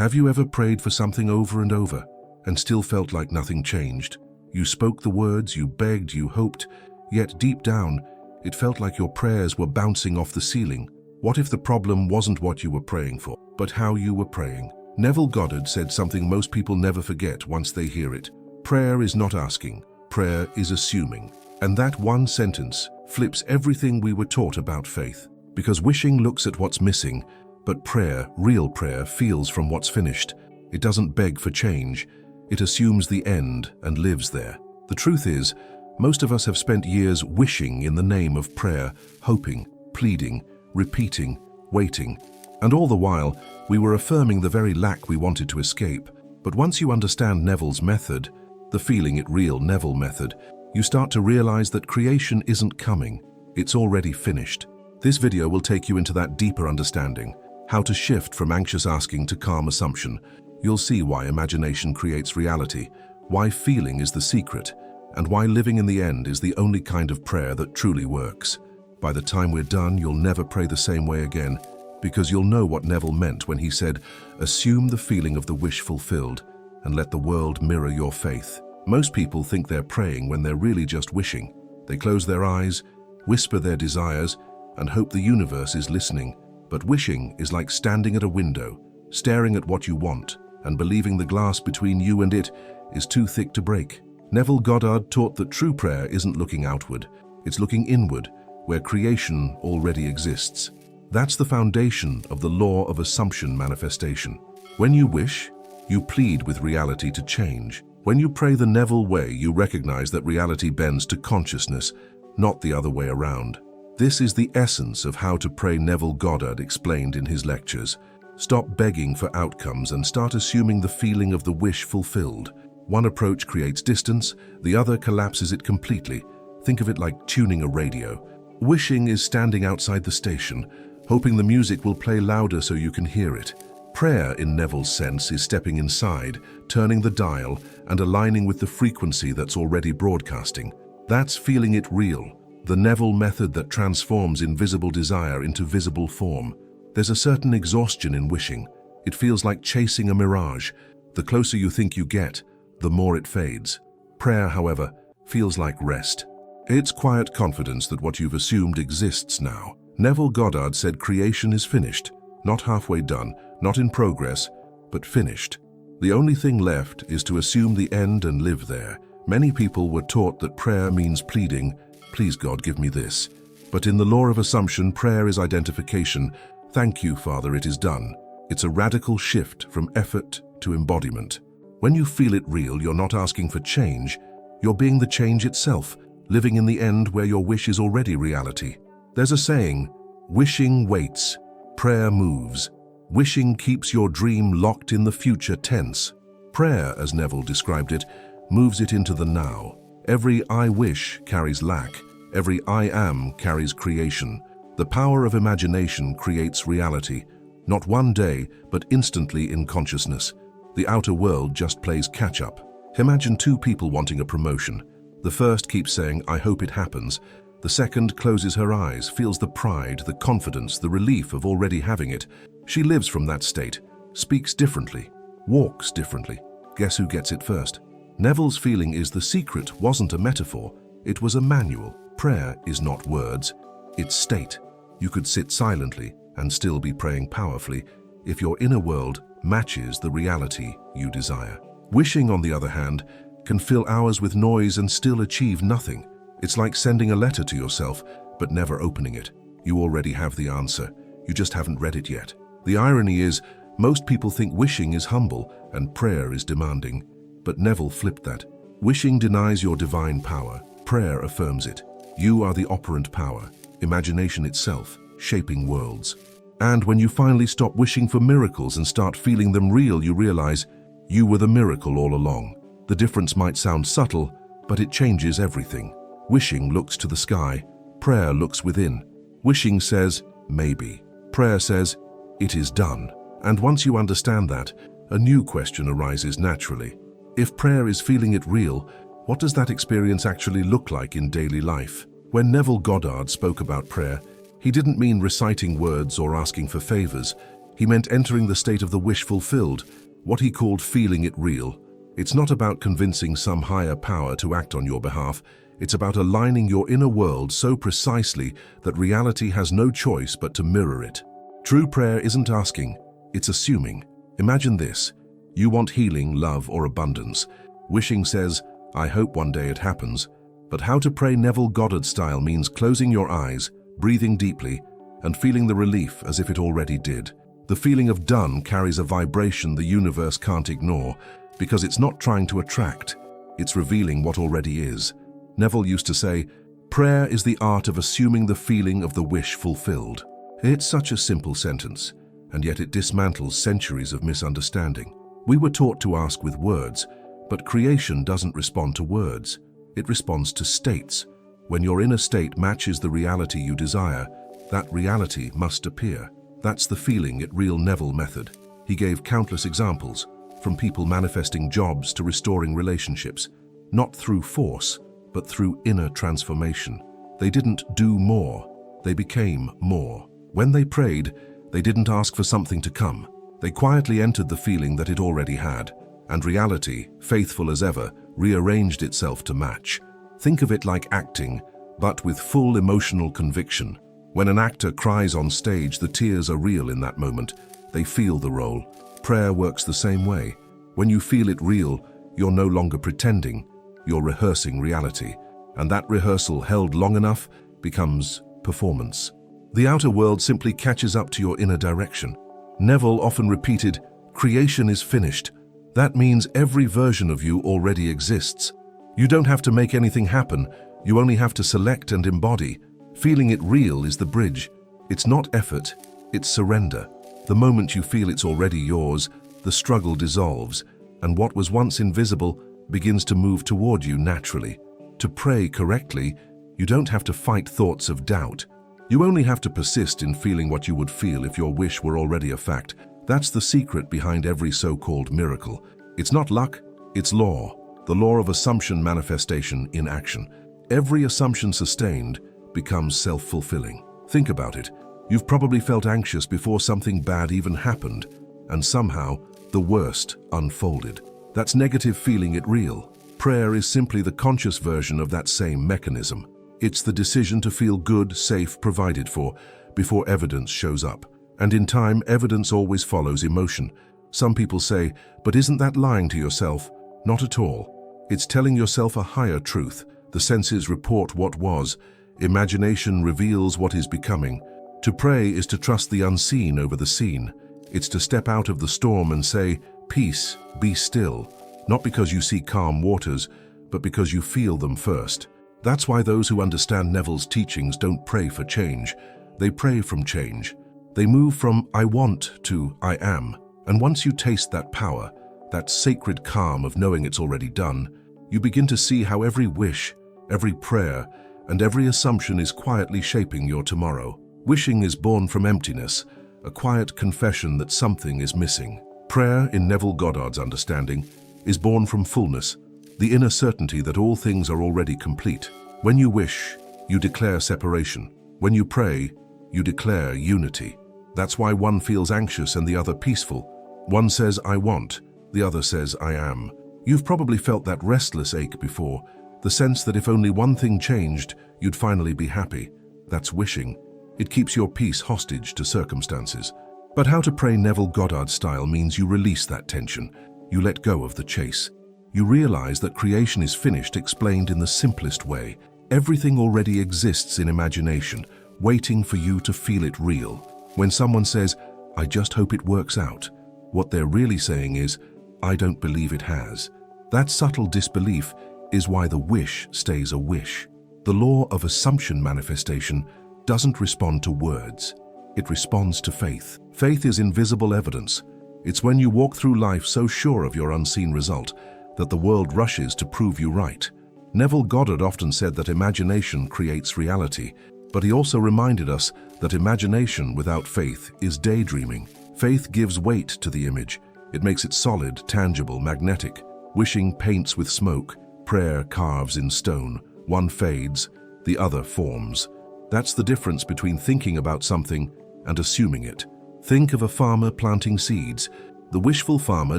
Have you ever prayed for something over and over and still felt like nothing changed? You spoke the words, you begged, you hoped, yet deep down, it felt like your prayers were bouncing off the ceiling. What if the problem wasn't what you were praying for, but how you were praying? Neville Goddard said something most people never forget once they hear it. Prayer is not asking, prayer is assuming. And that one sentence flips everything we were taught about faith. Because wishing looks at what's missing, but prayer, real prayer, feels from what's finished. It doesn't beg for change. It assumes the end and lives there. The truth is, most of us have spent years wishing in the name of prayer, hoping, pleading, repeating, waiting. And all the while, we were affirming the very lack we wanted to escape. But once you understand Neville's method, the feeling it real Neville method, you start to realize that creation isn't coming. It's already finished. This video will take you into that deeper understanding, how to shift from anxious asking to calm assumption. You'll see why imagination creates reality, why feeling is the secret, and why living in the end is the only kind of prayer that truly works. By the time we're done, you'll never pray the same way again, because you'll know what Neville meant when he said, assume the feeling of the wish fulfilled and let the world mirror your faith. Most people think they're praying when they're really just wishing. They close their eyes, whisper their desires, and hope the universe is listening. But wishing is like standing at a window, staring at what you want, and believing the glass between you and it is too thick to break. Neville Goddard taught that true prayer isn't looking outward, it's looking inward, where creation already exists. That's the foundation of the law of assumption manifestation. When you wish, you plead with reality to change. When you pray the Neville way, you recognize that reality bends to consciousness, not the other way around. This is the essence of how to pray Neville Goddard explained in his lectures. Stop begging for outcomes and start assuming the feeling of the wish fulfilled. One approach creates distance, the other collapses it completely. Think of it like tuning a radio. Wishing is standing outside the station, hoping the music will play louder so you can hear it. Prayer, in Neville's sense, is stepping inside, turning the dial, and aligning with the frequency that's already broadcasting. That's feeling it real, the Neville method that transforms invisible desire into visible form. There's a certain exhaustion in wishing. It feels like chasing a mirage. The closer you think you get, the more it fades. Prayer, however, feels like rest. It's quiet confidence that what you've assumed exists now. Neville Goddard said creation is finished, not halfway done, not in progress, but finished. The only thing left is to assume the end and live there. Many people were taught that prayer means pleading, please God, give me this. But in the law of assumption, prayer is identification. Thank you, Father, it is done. It's a radical shift from effort to embodiment. When you feel it real, you're not asking for change. You're being the change itself, living in the end where your wish is already reality. There's a saying, wishing waits, prayer moves. Wishing keeps your dream locked in the future tense. Prayer, as Neville described it, moves it into the now. Every I wish carries lack. Every I am carries creation. The power of imagination creates reality, not one day, but instantly in consciousness. The outer world just plays catch-up. Imagine two people wanting a promotion. The first keeps saying, I hope it happens. The second closes her eyes, feels the pride, the confidence, the relief of already having it. She lives from that state, speaks differently, walks differently. Guess who gets it first? Neville's feeling is the secret wasn't a metaphor, it was a manual. Prayer is not words, it's state. You could sit silently and still be praying powerfully if your inner world matches the reality you desire. Wishing, on the other hand, can fill hours with noise and still achieve nothing. It's like sending a letter to yourself, but never opening it. You already have the answer, you just haven't read it yet. The irony is, most people think wishing is humble and prayer is demanding. But Neville flipped that. Wishing denies your divine power, prayer affirms it. You are the operant power, imagination itself, shaping worlds. And when you finally stop wishing for miracles and start feeling them real, you realize you were the miracle all along. The difference might sound subtle, but it changes everything. Wishing looks to the sky, prayer looks within. Wishing says, maybe. Prayer says, it is done. And once you understand that, a new question arises naturally. If prayer is feeling it real, what does that experience actually look like in daily life? When Neville Goddard spoke about prayer, he didn't mean reciting words or asking for favors. He meant entering the state of the wish fulfilled, what he called feeling it real. It's not about convincing some higher power to act on your behalf. It's about aligning your inner world so precisely that reality has no choice but to mirror it. True prayer isn't asking, it's assuming. Imagine this. You want healing, love, or abundance. Wishing says, I hope one day it happens. But how to pray Neville Goddard style means closing your eyes, breathing deeply, and feeling the relief as if it already did. The feeling of done carries a vibration the universe can't ignore, because it's not trying to attract, it's revealing what already is. Neville used to say, prayer is the art of assuming the feeling of the wish fulfilled. It's such a simple sentence, and yet it dismantles centuries of misunderstanding. We were taught to ask with words, but creation doesn't respond to words. It responds to states. When your inner state matches the reality you desire, that reality must appear. That's the feeling it real Neville method. He gave countless examples, from people manifesting jobs to restoring relationships, not through force, but through inner transformation. They didn't do more, they became more. When they prayed, they didn't ask for something to come. They quietly entered the feeling that it already had, and reality, faithful as ever, rearranged itself to match. Think of it like acting, but with full emotional conviction. When an actor cries on stage, the tears are real in that moment. They feel the role. Prayer works the same way. When you feel it real, you're no longer pretending, you're rehearsing reality. And that rehearsal, held long enough, becomes performance. The outer world simply catches up to your inner direction. Neville often repeated, creation is finished. That means every version of you already exists. You don't have to make anything happen, you only have to select and embody. Feeling it real is the bridge. It's not effort, it's surrender. The moment you feel it's already yours, the struggle dissolves, and what was once invisible begins to move toward you naturally. To pray correctly, you don't have to fight thoughts of doubt. You only have to persist in feeling what you would feel if your wish were already a fact. That's the secret behind every so-called miracle. It's not luck, it's law. The law of assumption manifestation in action. Every assumption sustained becomes self-fulfilling. Think about it. You've probably felt anxious before something bad even happened, and somehow the worst unfolded. That's negative feeling it real. Prayer is simply the conscious version of that same mechanism. It's the decision to feel good, safe, provided for, before evidence shows up. And in time, evidence always follows emotion. Some people say, but isn't that lying to yourself? Not at all. It's telling yourself a higher truth. The senses report what was. Imagination reveals what is becoming. To pray is to trust the unseen over the seen. It's to step out of the storm and say, peace, be still. Not because you see calm waters, but because you feel them first. That's why those who understand Neville's teachings don't pray for change. They pray from change. They move from I want to I am. And once you taste that power, that sacred calm of knowing it's already done, you begin to see how every wish, every prayer, and every assumption is quietly shaping your tomorrow. Wishing is born from emptiness, a quiet confession that something is missing. Prayer, in Neville Goddard's understanding, is born from fullness, the inner certainty that all things are already complete. When you wish, you declare separation. When you pray, you declare unity. That's why one feels anxious and the other peaceful. One says, I want, the other says, I am. You've probably felt that restless ache before, the sense that if only one thing changed, you'd finally be happy. That's wishing. It keeps your peace hostage to circumstances. But how to pray Neville Goddard style means you release that tension. You let go of the chase. You realize that creation is finished, explained in the simplest way. Everything already exists in imagination, waiting for you to feel it real. When someone says, I just hope it works out, what they're really saying is, I don't believe it has. That subtle disbelief is why the wish stays a wish. The law of assumption manifestation doesn't respond to words. It responds to faith. Faith is invisible evidence. It's when you walk through life so sure of your unseen result that the world rushes to prove you right. Neville Goddard often said that imagination creates reality, but he also reminded us that imagination without faith is daydreaming. Faith gives weight to the image. It makes it solid, tangible, magnetic. Wishing paints with smoke. Prayer carves in stone. One fades, the other forms. That's the difference between thinking about something and assuming it. Think of a farmer planting seeds. The wishful farmer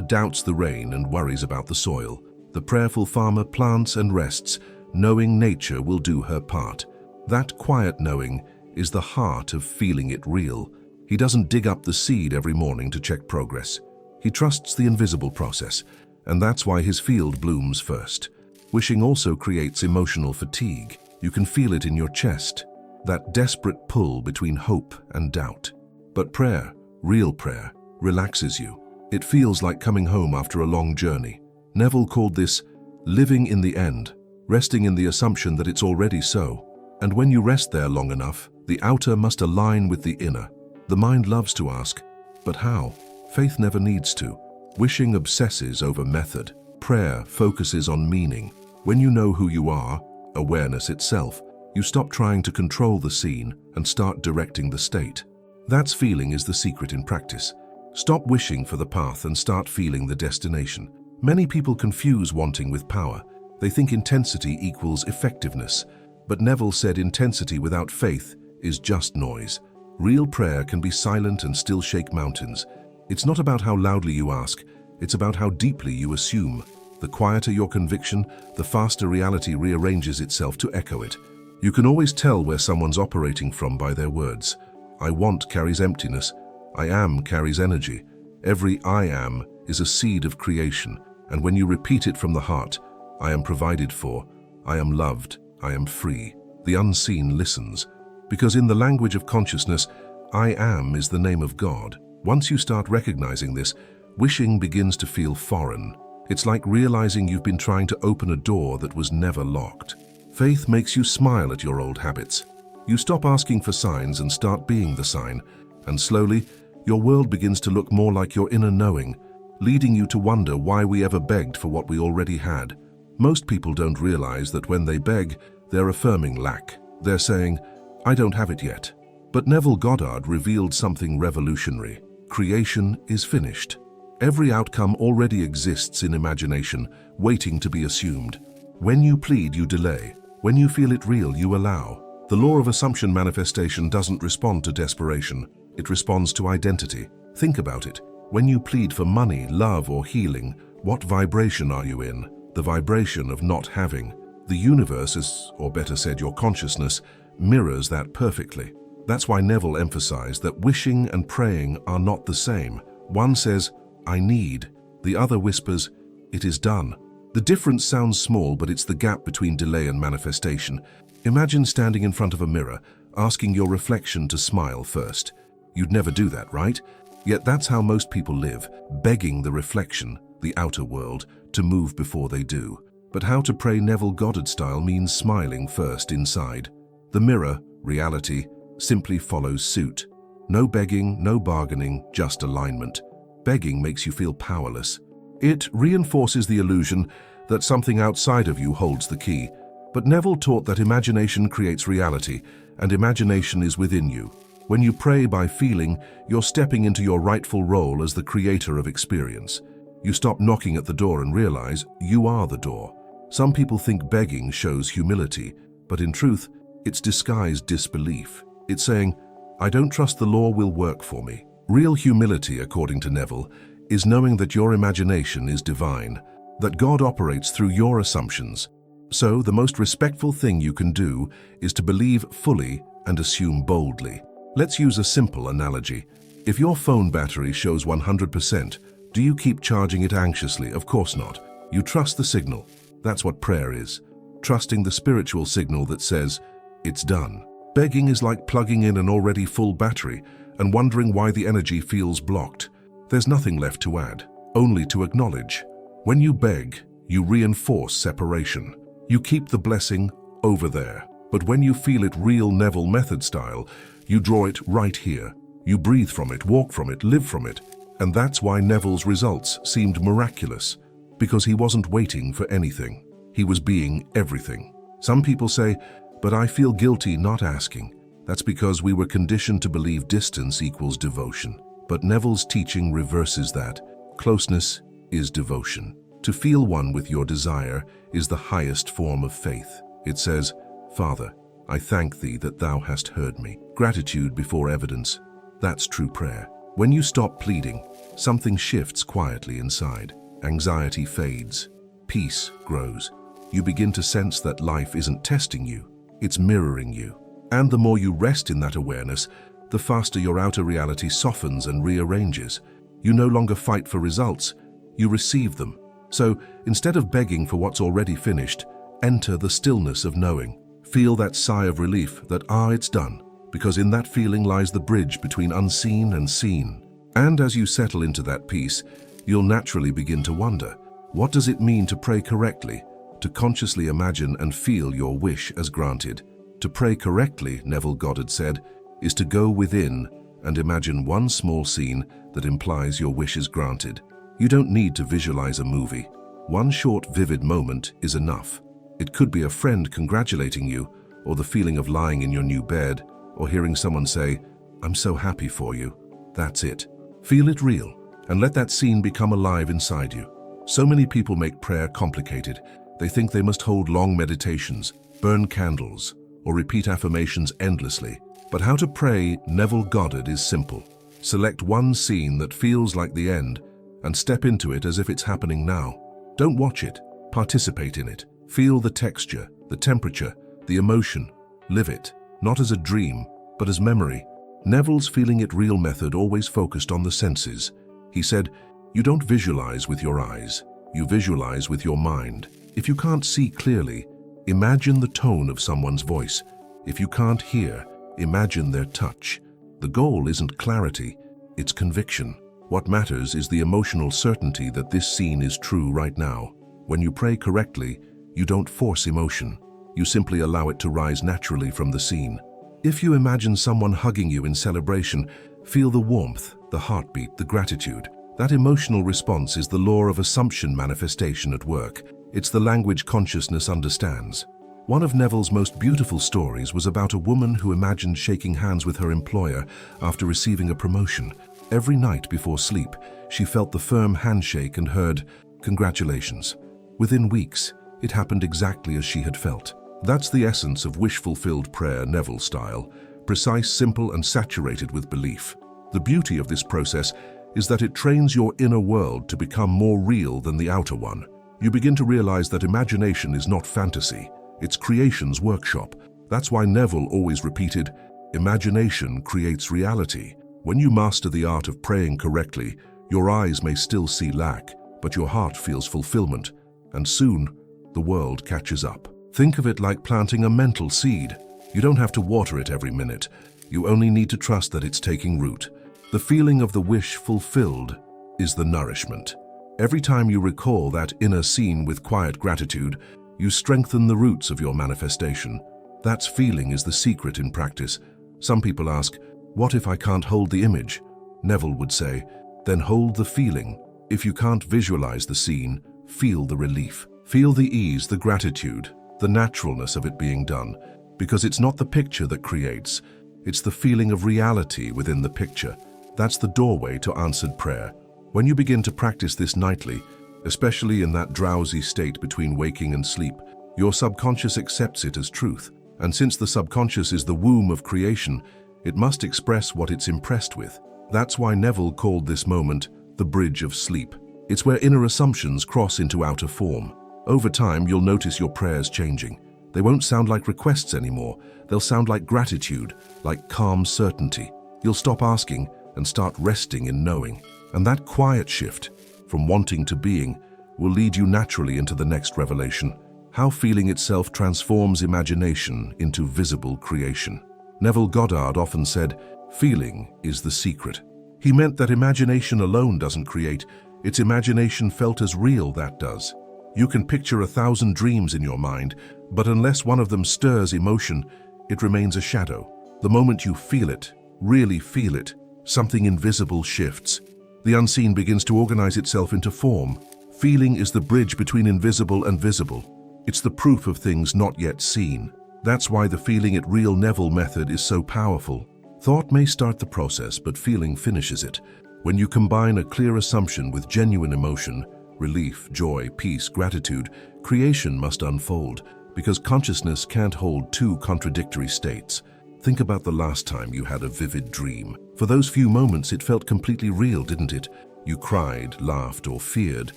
doubts the rain and worries about the soil. The prayerful farmer plants and rests, knowing nature will do her part. That quiet knowing is the heart of feeling it real. He doesn't dig up the seed every morning to check progress. He trusts the invisible process, and that's why his field blooms first. Wishing also creates emotional fatigue. You can feel it in your chest, that desperate pull between hope and doubt. But prayer, real prayer, relaxes you. It feels like coming home after a long journey. Neville called this living in the end, resting in the assumption that it's already so. And when you rest there long enough, the outer must align with the inner. The mind loves to ask, but how? Faith never needs to. Wishing obsesses over method. Prayer focuses on meaning. When you know who you are, awareness itself, you stop trying to control the scene and start directing the state. That's feeling is the secret in practice. Stop wishing for the path and start feeling the destination. Many people confuse wanting with power. They think intensity equals effectiveness. But Neville said intensity without faith is just noise. Real prayer can be silent and still shake mountains. It's not about how loudly you ask, it's about how deeply you assume. The quieter your conviction, the faster reality rearranges itself to echo it. You can always tell where someone's operating from by their words. I want carries emptiness. I am carries energy. Every I am is a seed of creation, and when you repeat it from the heart, I am provided for, I am loved, I am free. The unseen listens. Because in the language of consciousness, I am is the name of God. Once you start recognizing this, wishing begins to feel foreign. It's like realizing you've been trying to open a door that was never locked. Faith makes you smile at your old habits. You stop asking for signs and start being the sign, and slowly, your world begins to look more like your inner knowing, leading you to wonder why we ever begged for what we already had. Most people don't realize that when they beg, they're affirming lack. They're saying, I don't have it yet. But Neville Goddard revealed something revolutionary. Creation is finished. Every outcome already exists in imagination, waiting to be assumed. When you plead, you delay. When you feel it real, you allow. The law of assumption manifestation doesn't respond to desperation. It responds to identity. Think about it. When you plead for money, love, or healing, what vibration are you in? The vibration of not having. The universe is, or better said, your consciousness, mirrors that perfectly. That's why Neville emphasized that wishing and praying are not the same. One says, I need. The other whispers, it is done. The difference sounds small, but it's the gap between delay and manifestation. Imagine standing in front of a mirror, asking your reflection to smile first. You'd never do that, right? Yet that's how most people live, begging the reflection, the outer world, to move before they do. But how to pray Neville Goddard style means smiling first inside. The mirror, reality, simply follows suit. No begging, no bargaining, just alignment. Begging makes you feel powerless. It reinforces the illusion that something outside of you holds the key. But Neville taught that imagination creates reality, and imagination is within you. When you pray by feeling, you're stepping into your rightful role as the creator of experience. You stop knocking at the door and realize you are the door. Some people think begging shows humility, but in truth, it's disguised disbelief. It's saying, I don't trust the law will work for me. Real humility, according to Neville, is knowing that your imagination is divine, that God operates through your assumptions. So the most respectful thing you can do is to believe fully and assume boldly. Let's use a simple analogy. If your phone battery shows 100%, do you keep charging it anxiously? Of course not. You trust the signal. That's what prayer is. Trusting the spiritual signal that says, it's done. Begging is like plugging in an already full battery and wondering why the energy feels blocked. There's nothing left to add, only to acknowledge. When you beg, you reinforce separation. You keep the blessing over there. But when you feel it real Neville method style, you draw it right here. You breathe from it, walk from it, live from it. And that's why Neville's results seemed miraculous, because he wasn't waiting for anything. He was being everything. Some people say, but I feel guilty not asking. That's because we were conditioned to believe distance equals devotion. But Neville's teaching reverses that. Closeness is devotion. To feel one with your desire is the highest form of faith. It says, Father, I thank thee that thou hast heard me. Gratitude before evidence. That's true prayer. When you stop pleading, something shifts quietly inside. Anxiety fades. Peace grows. You begin to sense that life isn't testing you, it's mirroring you. And the more you rest in that awareness, the faster your outer reality softens and rearranges. You no longer fight for results, you receive them. So, instead of begging for what's already finished, enter the stillness of knowing. Feel that sigh of relief that, it's done, because in that feeling lies the bridge between unseen and seen. And as you settle into that peace, you'll naturally begin to wonder, what does it mean to pray correctly? To consciously imagine and feel your wish as granted. To pray correctly, Neville Goddard said, is to go within and imagine one small scene that implies your wish is granted. You don't need to visualize a movie. One short, vivid moment is enough. It could be a friend congratulating you, or the feeling of lying in your new bed, or hearing someone say, "I'm so happy for you." That's it. Feel it real, and let that scene become alive inside you. So many people make prayer complicated. They think they must hold long meditations, burn candles, or repeat affirmations endlessly. But how to pray Neville Goddard is simple. Select one scene that feels like the end and step into it as if it's happening now. Don't watch it, participate in it. Feel the texture, the temperature, the emotion. Live it, not as a dream, but as memory. Neville's Feeling It Real method always focused on the senses. He said, you don't visualize with your eyes, you visualize with your mind. If you can't see clearly, imagine the tone of someone's voice. If you can't hear, imagine their touch. The goal isn't clarity, it's conviction. What matters is the emotional certainty that this scene is true right now. When you pray correctly, you don't force emotion. You simply allow it to rise naturally from the scene. If you imagine someone hugging you in celebration, feel the warmth, the heartbeat, the gratitude. That emotional response is the law of assumption manifestation at work. It's the language consciousness understands. One of Neville's most beautiful stories was about a woman who imagined shaking hands with her employer after receiving a promotion. Every night before sleep, she felt the firm handshake and heard, "Congratulations." Within weeks, it happened exactly as she had felt. That's the essence of wish-fulfilled prayer, Neville style. Precise, simple, and saturated with belief. The beauty of this process is that it trains your inner world to become more real than the outer one. You begin to realize that imagination is not fantasy. It's creation's workshop. That's why Neville always repeated, imagination creates reality. When you master the art of praying correctly, your eyes may still see lack, but your heart feels fulfillment, and soon, the world catches up. Think of it like planting a mental seed. You don't have to water it every minute. You only need to trust that it's taking root. The feeling of the wish fulfilled is the nourishment. Every time you recall that inner scene with quiet gratitude, you strengthen the roots of your manifestation. That feeling is the secret in practice. Some people ask, what if I can't hold the image? Neville would say, then hold the feeling. If you can't visualize the scene, feel the relief. Feel the ease, the gratitude, the naturalness of it being done. Because it's not the picture that creates, it's the feeling of reality within the picture. That's the doorway to answered prayer. When you begin to practice this nightly, especially in that drowsy state between waking and sleep, your subconscious accepts it as truth. And since the subconscious is the womb of creation, it must express what it's impressed with. That's why Neville called this moment the bridge of sleep. It's where inner assumptions cross into outer form. Over time, you'll notice your prayers changing. They won't sound like requests anymore. They'll sound like gratitude, like calm certainty. You'll stop asking and start resting in knowing. And that quiet shift, from wanting to being, will lead you naturally into the next revelation. How feeling itself transforms imagination into visible creation. Neville Goddard often said, feeling is the secret. He meant that imagination alone doesn't create, it's imagination felt as real that does. You can picture 1,000 dreams in your mind, but unless one of them stirs emotion, it remains a shadow. The moment you feel it, really feel it, something invisible shifts. The unseen begins to organize itself into form. Feeling is the bridge between invisible and visible. It's the proof of things not yet seen. That's why the Feeling It Real Neville method is so powerful. Thought may start the process, but feeling finishes it. When you combine a clear assumption with genuine emotion, relief, joy, peace, gratitude, creation must unfold, because consciousness can't hold two contradictory states. Think about the last time you had a vivid dream. For For those few moments, it felt completely real, didn't it? You cried, laughed, or feared,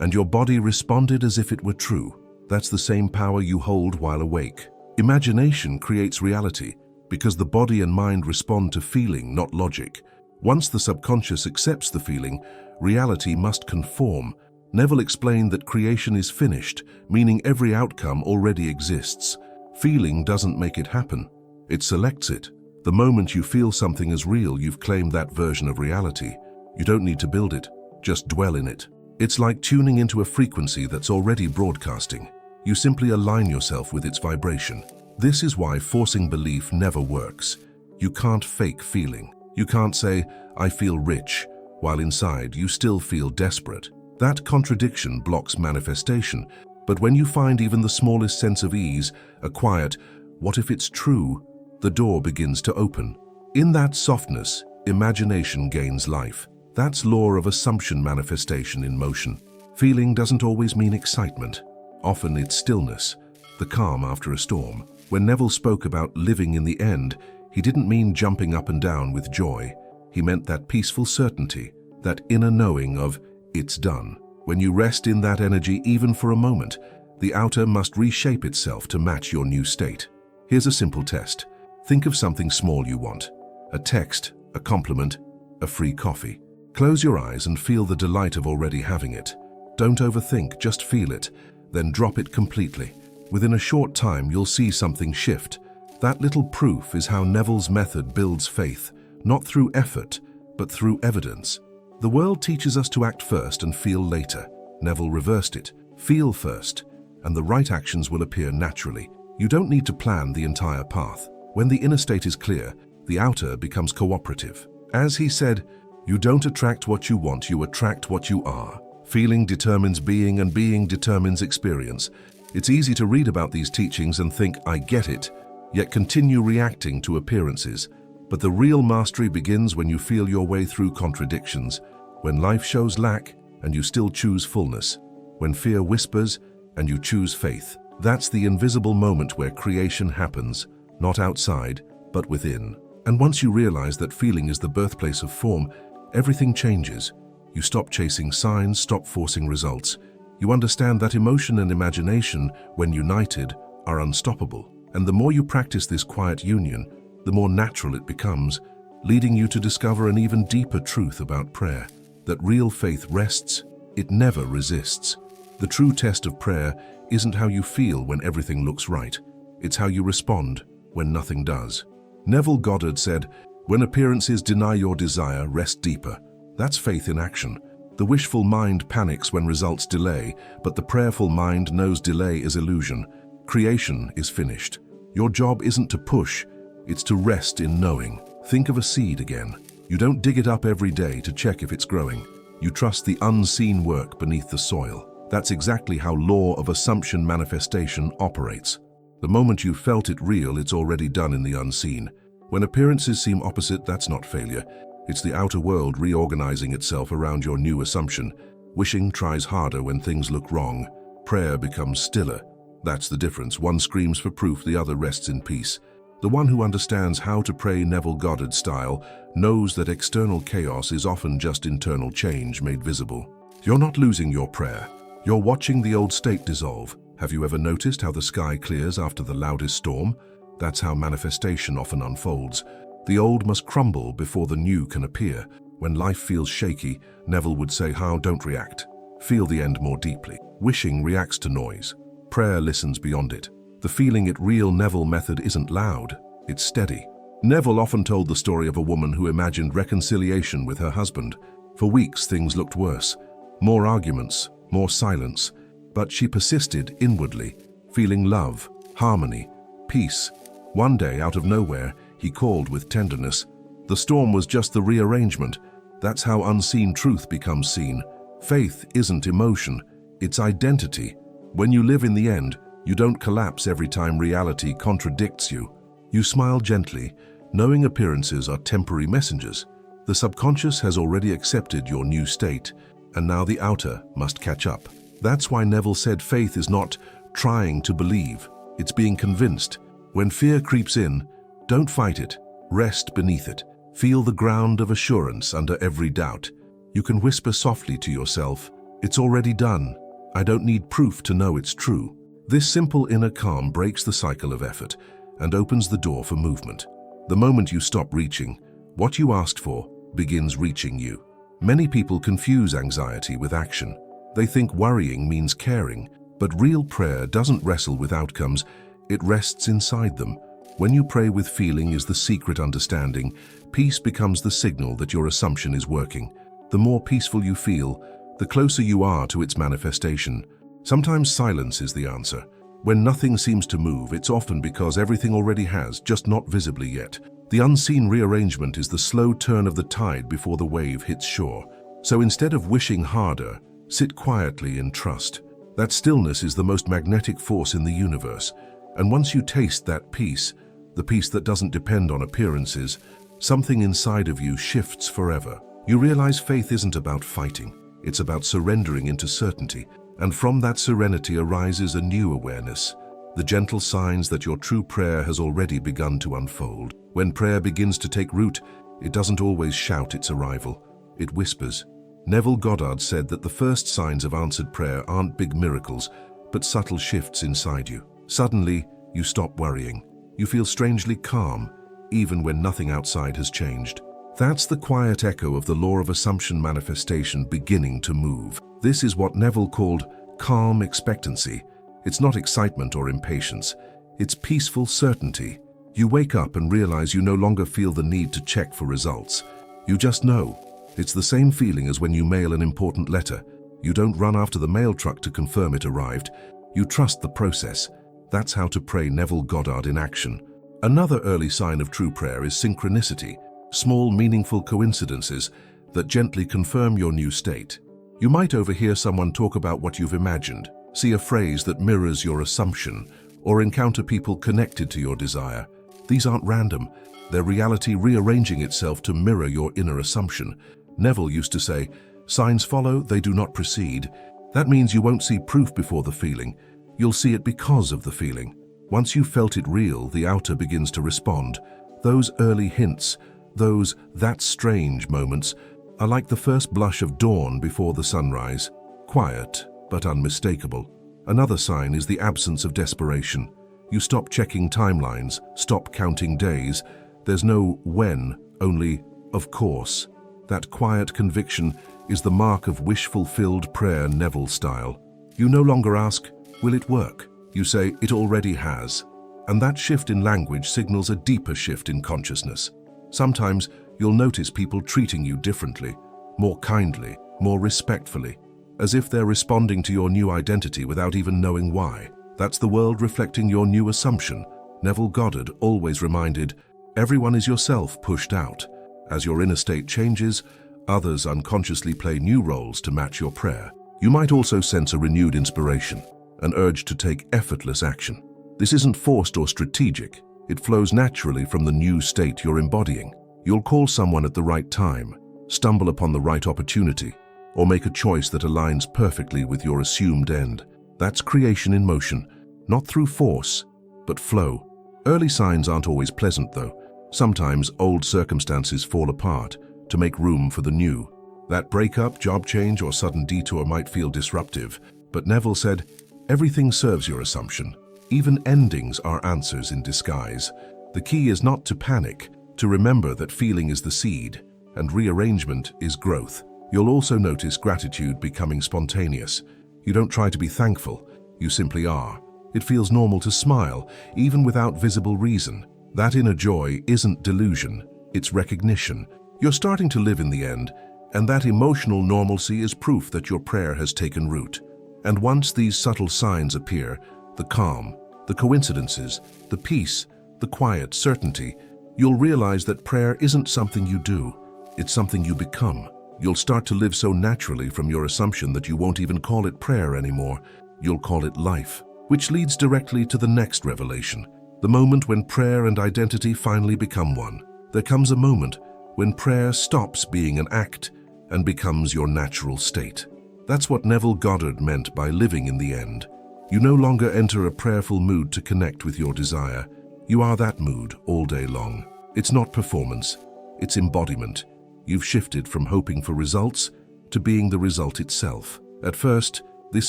and your body responded as if it were true. That's the same power you hold while awake. Imagination creates reality because the body and mind respond to feeling, not logic. Once the subconscious accepts the feeling, reality must conform. Neville explained that creation is finished, meaning every outcome already exists. Feeling doesn't make it happen. It selects it. The moment you feel something as real, you've claimed that version of reality. You don't need to build it, just dwell in it. It's like tuning into a frequency that's already broadcasting. You simply align yourself with its vibration. This is why forcing belief never works. You can't fake feeling. You can't say, "I feel rich," while inside you still feel desperate. That contradiction blocks manifestation. But when you find even the smallest sense of ease, a quiet, "What if it's true?" the door begins to open. In that softness, imagination gains life. That's law of assumption manifestation in motion. Feeling doesn't always mean excitement. Often it's stillness, the calm after a storm. When Neville spoke about living in the end, he didn't mean jumping up and down with joy. He meant that peaceful certainty, that inner knowing of, it's done. When you rest in that energy even for a moment, the outer must reshape itself to match your new state. Here's a simple test. Think of something small you want. A text, a compliment, a free coffee. Close your eyes and feel the delight of already having it. Don't overthink, just feel it, then drop it completely. Within a short time, you'll see something shift. That little proof is how Neville's method builds faith, not through effort, but through evidence. The world teaches us to act first and feel later. Neville reversed it. Feel first, and the right actions will appear naturally. You don't need to plan the entire path. When the inner state is clear, the outer becomes cooperative. As he said, you don't attract what you want, you attract what you are. Feeling determines being, and being determines experience. It's easy to read about these teachings and think, I get it, yet continue reacting to appearances. But the real mastery begins when you feel your way through contradictions, when life shows lack and you still choose fullness, when fear whispers and you choose faith. That's the invisible moment where creation happens, not outside, but within. And once you realize that feeling is the birthplace of form, everything changes. You stop chasing signs, stop forcing results. You understand that emotion and imagination, when united, are unstoppable. And the more you practice this quiet union, the more natural it becomes, leading you to discover an even deeper truth about prayer, that real faith rests, it never resists. The true test of prayer isn't how you feel when everything looks right. It's how you respond when nothing does. Neville Goddard said, "When appearances deny your desire, rest deeper." That's faith in action. The wishful mind panics when results delay, but the prayerful mind knows delay is illusion. Creation is finished. Your job isn't to push, it's to rest in knowing. Think of a seed again. You don't dig it up every day to check if it's growing. You trust the unseen work beneath the soil. That's exactly how law of assumption manifestation operates. The moment you felt it real, it's already done in the unseen. When appearances seem opposite, that's not failure. It's the outer world reorganizing itself around your new assumption. Wishing tries harder when things look wrong. Prayer becomes stiller. That's the difference. One screams for proof, the other rests in peace. The one who understands how to pray Neville Goddard style knows that external chaos is often just internal change made visible. You're not losing your prayer. You're watching the old state dissolve. Have you ever noticed how the sky clears after the loudest storm? That's how manifestation often unfolds. The old must crumble before the new can appear. When life feels shaky, Neville would say, don't react. Feel the end more deeply. Wishing reacts to noise. Prayer listens beyond it. The feeling it real Neville method isn't loud, it's steady. Neville often told the story of a woman who imagined reconciliation with her husband. For weeks, things looked worse. More arguments, more silence. But she persisted inwardly, feeling love, harmony, peace. One day, out of nowhere, he called with tenderness. The storm was just the rearrangement. That's how unseen truth becomes seen. Faith isn't emotion, it's identity. When you live in the end, you don't collapse every time reality contradicts you. You smile gently, knowing appearances are temporary messengers. The subconscious has already accepted your new state, and now the outer must catch up. That's why Neville said faith is not trying to believe, it's being convinced. When fear creeps in, don't fight it, rest beneath it. Feel the ground of assurance under every doubt. You can whisper softly to yourself, "It's already done. I don't need proof to know it's true." This simple inner calm breaks the cycle of effort and opens the door for movement. The moment you stop reaching, what you asked for begins reaching you. Many people confuse anxiety with action. They think worrying means caring, but real prayer doesn't wrestle with outcomes, it rests inside them. When you pray with feeling is the secret understanding, peace becomes the signal that your assumption is working. The more peaceful you feel, the closer you are to its manifestation. Sometimes silence is the answer. When nothing seems to move, it's often because everything already has, just not visibly yet. The unseen rearrangement is the slow turn of the tide before the wave hits shore. So instead of wishing harder, sit quietly in trust. That stillness is the most magnetic force in the universe. And once you taste that peace, the peace that doesn't depend on appearances, something inside of you shifts forever. You realize faith isn't about fighting. It's about surrendering into certainty. And from that serenity arises a new awareness, the gentle signs that your true prayer has already begun to unfold. When prayer begins to take root, it doesn't always shout its arrival. It whispers. Neville Goddard said that the first signs of answered prayer aren't big miracles, but subtle shifts inside you. Suddenly, you stop worrying. You feel strangely calm, even when nothing outside has changed. That's the quiet echo of the law of assumption manifestation beginning to move. This is what Neville called calm expectancy. It's not excitement or impatience. It's peaceful certainty. You wake up and realize you no longer feel the need to check for results. You just know. It's the same feeling as when you mail an important letter. You don't run after the mail truck to confirm it arrived. You trust the process. That's how to pray Neville Goddard in action. Another early sign of true prayer is synchronicity, small, meaningful coincidences that gently confirm your new state. You might overhear someone talk about what you've imagined, see a phrase that mirrors your assumption, or encounter people connected to your desire. These aren't random. They're reality rearranging itself to mirror your inner assumption. Neville used to say, "Signs follow, they do not precede." That means you won't see proof before the feeling. You'll see it because of the feeling. Once you've felt it real, the outer begins to respond. Those early hints, those "that's strange" moments, are like the first blush of dawn before the sunrise. Quiet, but unmistakable. Another sign is the absence of desperation. You stop checking timelines, stop counting days. There's no when, only of course. That quiet conviction is the mark of wish-fulfilled prayer, Neville style. You no longer ask, "Will it work?" You say, "It already has." And that shift in language signals a deeper shift in consciousness. Sometimes you'll notice people treating you differently, more kindly, more respectfully, as if they're responding to your new identity without even knowing why. That's the world reflecting your new assumption. Neville Goddard always reminded, everyone is yourself pushed out. As your inner state changes, others unconsciously play new roles to match your prayer. You might also sense a renewed inspiration, an urge to take effortless action. This isn't forced or strategic. It flows naturally from the new state you're embodying. You'll call someone at the right time, stumble upon the right opportunity, or make a choice that aligns perfectly with your assumed end. That's creation in motion, not through force, but flow. Early signs aren't always pleasant, though. Sometimes old circumstances fall apart to make room for the new. That breakup, job change, or sudden detour might feel disruptive, but Neville said, everything serves your assumption. Even endings are answers in disguise. The key is not to panic, to remember that feeling is the seed, and rearrangement is growth. You'll also notice gratitude becoming spontaneous. You don't try to be thankful, you simply are. It feels normal to smile, even without visible reason. That inner joy isn't delusion, it's recognition. You're starting to live in the end, and that emotional normalcy is proof that your prayer has taken root. And once these subtle signs appear, the calm, the coincidences, the peace, the quiet certainty, you'll realize that prayer isn't something you do, it's something you become. You'll start to live so naturally from your assumption that you won't even call it prayer anymore. You'll call it life, which leads directly to the next revelation, the moment when prayer and identity finally become one. There comes a moment when prayer stops being an act and becomes your natural state. That's what Neville Goddard meant by living in the end. You no longer enter a prayerful mood to connect with your desire. You are that mood all day long. It's not performance. It's embodiment. You've shifted from hoping for results to being the result itself. At first, this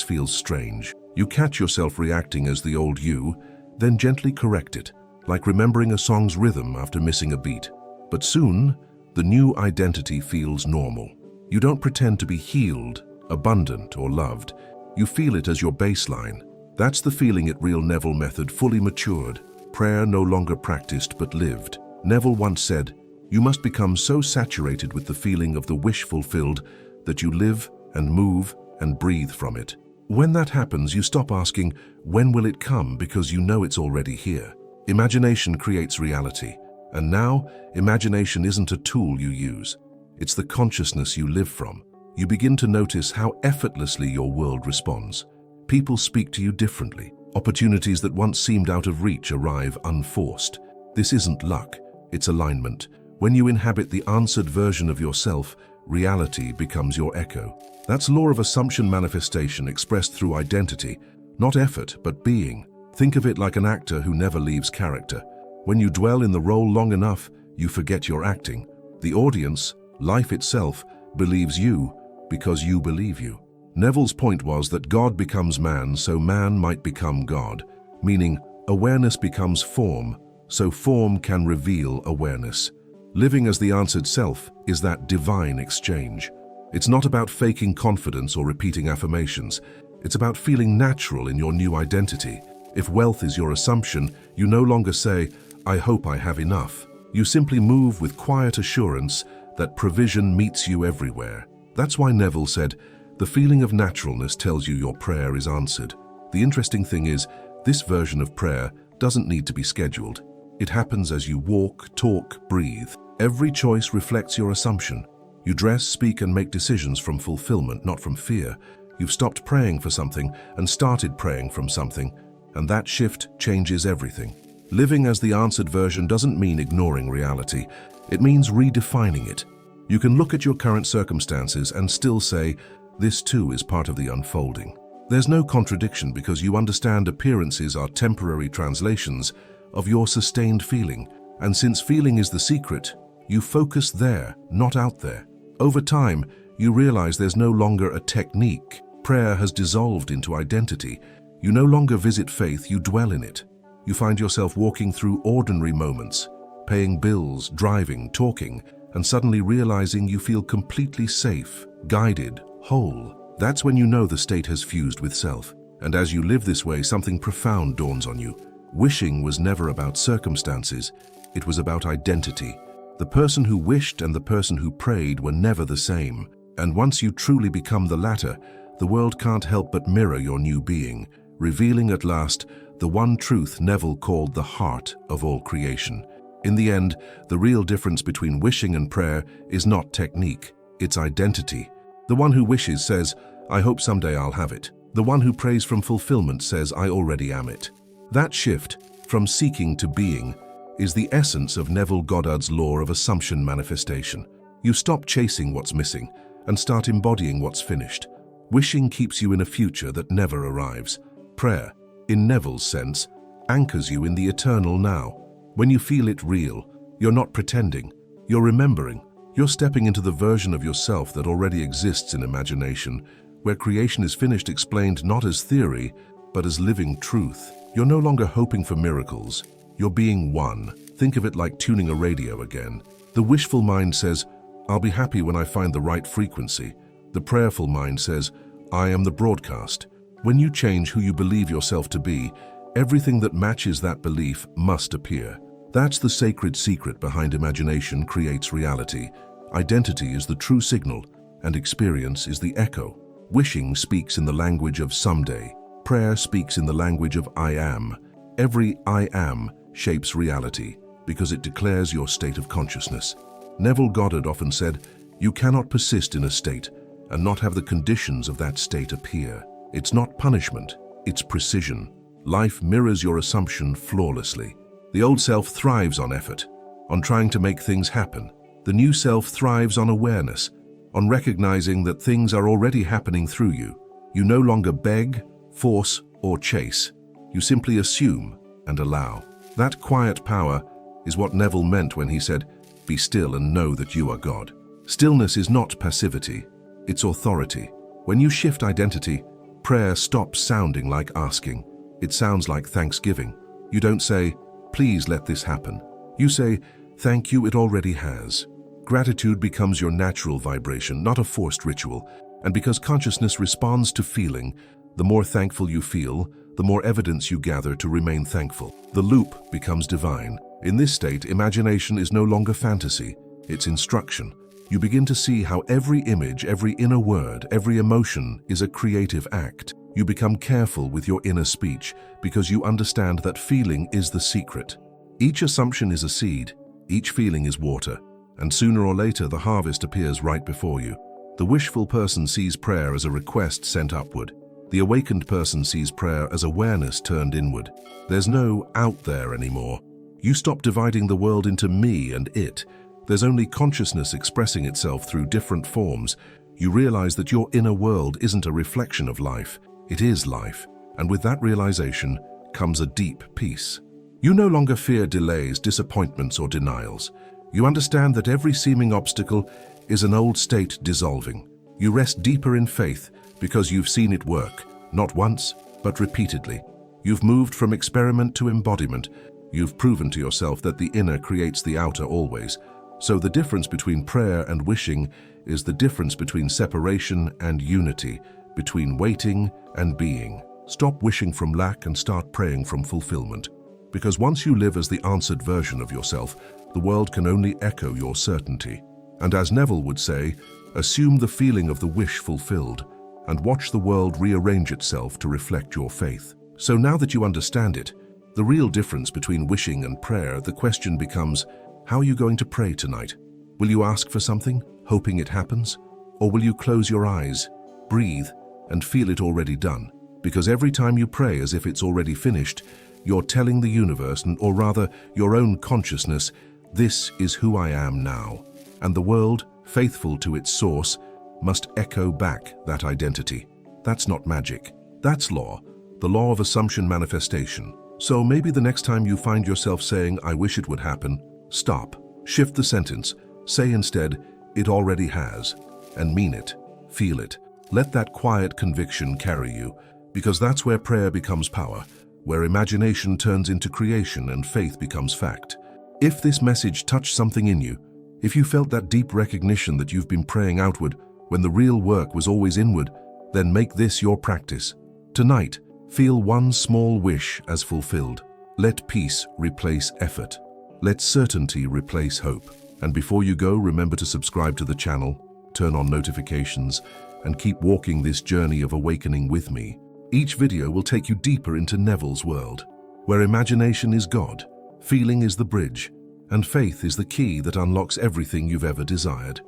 feels strange. You catch yourself reacting as the old you, then gently correct it, like remembering a song's rhythm after missing a beat. But soon, the new identity feels normal. You don't pretend to be healed, abundant, or loved. You feel it as your baseline. That's the feeling it real Neville method fully matured. Prayer no longer practiced but lived. Neville once said, "You must become so saturated with the feeling of the wish fulfilled that you live and move and breathe from it." When that happens, you stop asking, "When will it come?" because you know it's already here. Imagination creates reality. And now, imagination isn't a tool you use. It's the consciousness you live from. You begin to notice how effortlessly your world responds. People speak to you differently. Opportunities that once seemed out of reach arrive unforced. This isn't luck, it's alignment. When you inhabit the answered version of yourself, reality becomes your echo. That's law of assumption manifestation expressed through identity, not effort, but being. Think of it like an actor who never leaves character. When you dwell in the role long enough, you forget you're acting. The audience, life itself, believes you because you believe you. Neville's point was that God becomes man so man might become God, meaning awareness becomes form, so form can reveal awareness. Living as the answered self is that divine exchange. It's not about faking confidence or repeating affirmations. It's about feeling natural in your new identity. If wealth is your assumption, you no longer say, "I hope I have enough." You simply move with quiet assurance that provision meets you everywhere. That's why Neville said, "The feeling of naturalness tells you your prayer is answered." The interesting thing is, this version of prayer doesn't need to be scheduled. It happens as you walk, talk, breathe. Every choice reflects your assumption. You dress, speak, and make decisions from fulfillment, not from fear. You've stopped praying for something and started praying from something, and that shift changes everything. Living as the answered version doesn't mean ignoring reality. It means redefining it. You can look at your current circumstances and still say, "This too is part of the unfolding." There's no contradiction because you understand appearances are temporary translations of your sustained feeling. And since feeling is the secret, you focus there, not out there. Over time, you realize there's no longer a technique. Prayer has dissolved into identity. You no longer visit faith, you dwell in it. You find yourself walking through ordinary moments, paying bills, driving, talking, and suddenly realizing you feel completely safe, guided, whole. That's when you know the state has fused with self. And as you live this way, something profound dawns on you. Wishing was never about circumstances, it was about identity. The person who wished and the person who prayed were never the same. And once you truly become the latter, the world can't help but mirror your new being, revealing at last the one truth Neville called the heart of all creation. In the end, the real difference between wishing and prayer is not technique, it's identity. The one who wishes says, "I hope someday I'll have it." The one who prays from fulfillment says, "I already am it." That shift, from seeking to being, is the essence of Neville Goddard's law of assumption manifestation. You stop chasing what's missing and start embodying what's finished. Wishing keeps you in a future that never arrives. Prayer, in Neville's sense, anchors you in the eternal now. When you feel it real, you're not pretending, you're remembering. You're stepping into the version of yourself that already exists in imagination, where creation is finished explained not as theory, but as living truth. You're no longer hoping for miracles. You're being one. Think of it like tuning a radio again. The wishful mind says, "I'll be happy when I find the right frequency." The prayerful mind says, "I am the broadcast." When you change who you believe yourself to be, everything that matches that belief must appear. That's the sacred secret behind imagination creates reality. Identity is the true signal, and experience is the echo. Wishing speaks in the language of someday. Prayer speaks in the language of I am. Every I am shapes reality because it declares your state of consciousness. Neville Goddard often said, "You cannot persist in a state and not have the conditions of that state appear." It's not punishment, it's precision. Life mirrors your assumption flawlessly. The old self thrives on effort, on trying to make things happen. The new self thrives on awareness, on recognizing that things are already happening through you. You no longer beg, force, or chase. You simply assume and allow. That quiet power is what Neville meant when he said, Be still and know that you are God. Stillness is not passivity, it's authority. When you shift identity, prayer stops sounding like asking. It sounds like thanksgiving. You don't say, "Please let this happen." You say, "Thank you, it already has." Gratitude becomes your natural vibration, not a forced ritual. And because consciousness responds to feeling, the more thankful you feel, the more evidence you gather to remain thankful. The loop becomes divine. In this state, imagination is no longer fantasy, it's instruction. You begin to see how every image, every inner word, every emotion is a creative act. You become careful with your inner speech because you understand that feeling is the secret. Each assumption is a seed, each feeling is water, and sooner or later the harvest appears right before you. The wishful person sees prayer as a request sent upward. The awakened person sees prayer as awareness turned inward. There's no out there anymore. You stop dividing the world into me and it. There's only consciousness expressing itself through different forms. You realize that your inner world isn't a reflection of life, it is life. And with that realization comes a deep peace. You no longer fear delays, disappointments, or denials. You understand that every seeming obstacle is an old state dissolving. You rest deeper in faith because you've seen it work, not once, but repeatedly. You've moved from experiment to embodiment. You've proven to yourself that the inner creates the outer always. So the difference between prayer and wishing is the difference between separation and unity, between waiting and being. Stop wishing from lack and start praying from fulfillment. Because once you live as the answered version of yourself, the world can only echo your certainty. And as Neville would say, assume the feeling of the wish fulfilled and watch the world rearrange itself to reflect your faith. So now that you understand it, the real difference between wishing and prayer, the question becomes, how are you going to pray tonight? Will you ask for something, hoping it happens? Or will you close your eyes, breathe, and feel it already done? Because every time you pray as if it's already finished, you're telling the universe, or rather your own consciousness, this is who I am now. And the world, faithful to its source, must echo back that identity. That's not magic. That's law, the law of assumption manifestation. So maybe the next time you find yourself saying, "I wish it would happen," stop, shift the sentence, say instead, "It already has," and mean it, feel it. Let that quiet conviction carry you, because that's where prayer becomes power, where imagination turns into creation and faith becomes fact. If this message touched something in you, if you felt that deep recognition that you've been praying outward when the real work was always inward, then make this your practice. Tonight, feel one small wish as fulfilled. Let peace replace effort. Let certainty replace hope. And before you go, remember to subscribe to the channel, turn on notifications, and keep walking this journey of awakening with me. Each video will take you deeper into Neville's world, where imagination is God, feeling is the bridge, and faith is the key that unlocks everything you've ever desired.